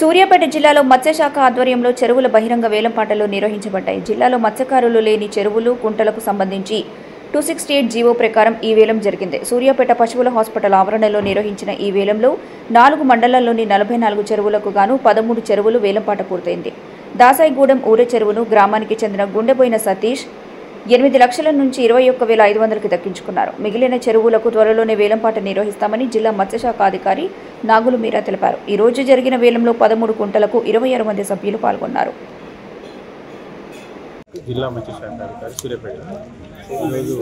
సూర్యాపేట జిల్లాలో మత్స్యశాఖ ఆధ్వర్యంలో చెరువుల బహిరంగ వేలంపాటలు నిర్వహించబడ్డాయి. జిల్లాలో మత్స్యకారులు లేని చెరువులు, కుంటలకు సంబంధించి 268 జీవో ప్రకారం ఈ వేలం జరిగింది. సూర్యాపేట పశువుల హాస్పిటల్ ఆవరణలో నిర్వహించిన ఈ వేలంలో 4 మండలాల్లోని 44 చెరువులకు గాను 13 చెరువులు వేలంపాట పూర్తయింది. దాసాయిగూడెం ఊరే చెరువును గ్రామానికి చెందిన గుండెబోయిన సతీష్ 8 లక్షల నుంచి 21,500కి దక్కించుకున్నారు. మిగిలిన చెరువులకు త్వరలోనే వేలంపాట నిర్వహిస్తామని జిల్లా మత్స్యశాఖ అధికారి నాగులు మీరా తెలిపారు. ఈ రోజు జరిగిన వేలంలో 13 కుంటలకు 26 మంది సభ్యులు పాల్గొన్నారు. జిల్లా మత్స్యశాఖ అధికారి సూర్యాపేట ఈరోజు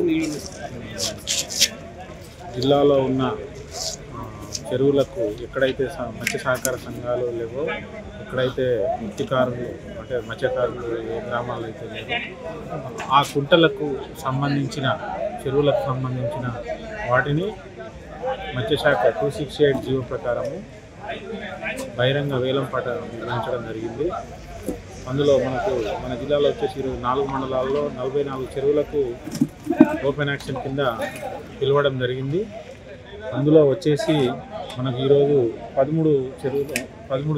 జిల్లాలో ఉన్న చెరువులకు ఎక్కడైతే మత్స్య సహకార సంఘాలు లేవో, ఎక్కడైతే మత్స్యకారులు అంటే మత్స్యకారులు ఏ గ్రామాలు అయితే లేవో ఆ కుంటలకు సంబంధించిన చెరువులకు సంబంధించిన వాటిని మత్స్యశాఖ 268 జీవో ప్రకారము బహిరంగ వేలంపాట నిర్వహించడం జరిగింది. అందులో మన జిల్లాలో వచ్చేసి 4 మండలాల్లో 44 చెరువులకు ఓపెన్ యాక్షన్ కింద పిలవడం జరిగింది. అందులో వచ్చేసి మనకు ఈరోజు 13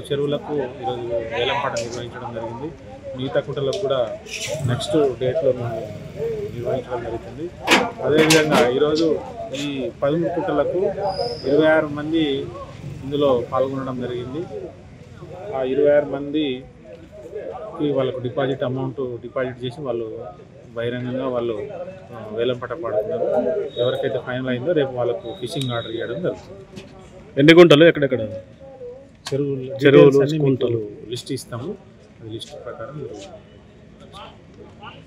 చెరువులకు ఈరోజు వేలంపాట నిర్వహించడం జరిగింది. మిగతా కుంటలకు కూడా నెక్స్ట్ డేట్లో నిర్వహించడం జరుగుతుంది. అదేవిధంగా ఈరోజు ఈ 13 కుంటలకు 26 మంది ఇందులో పాల్గొనడం జరిగింది. ఆ 26 మందికి వాళ్ళకు డిపాజిట్ చేసి వాళ్ళు బహిరంగంగా వాళ్ళు వేలంపాట పాడుతున్నారు. ఎవరికైతే ఫైనల్ అయిందో రేపు వాళ్ళకు ఫిషింగ్ ఆర్డర్ ఇవ్వడం జరుగుతుంది. ఎన్ని గుంటలు ఎక్కడెక్కడ చెరువులు కుంటలు లిస్ట్ ఇస్తాము. అది లిస్ట్ ప్రకారం జరుగుతుంది.